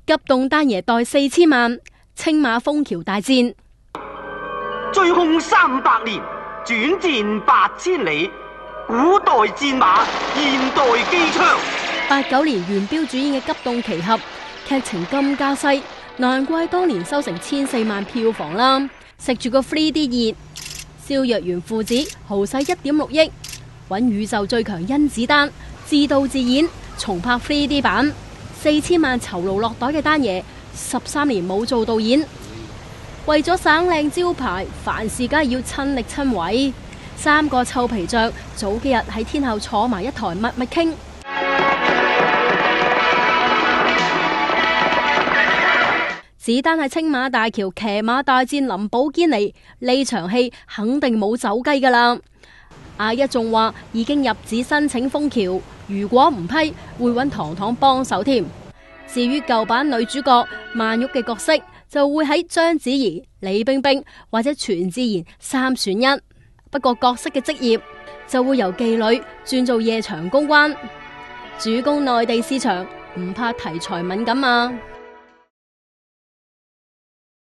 急凍單爺袋4000萬，青馬楓橋大戰。追兇300年，轉戰8000里。古代戰馬，現代機槍。89年元彪主演嘅《急凍奇俠》，劇情咁架勢，難怪當年收成1004萬票房啦。食住個 3D 熱，蕭若元父子豪使1.6億，搵宇宙最強甄子丹自導自演，重拍 3D 版，4000萬酬勞落袋嘅丹爺13年冇做導演，為咗省靚招牌，凡事梗係要親力親為。3個臭皮匠早幾日喺天后坐埋一台密密傾。子丹喺青馬大橋騎馬大戰林寶堅尼，呢場戲肯定冇走雞噶啦。阿一仲話已經入紙申請封橋，如果唔批會揾堂堂幫手添。至於舊版女主角曼玉嘅角色，就會喺章子怡、李冰冰或者全智賢3選1。不過角色嘅職業就會由妓女轉做夜場公關，主攻內地市場，唔怕題材敏感啊。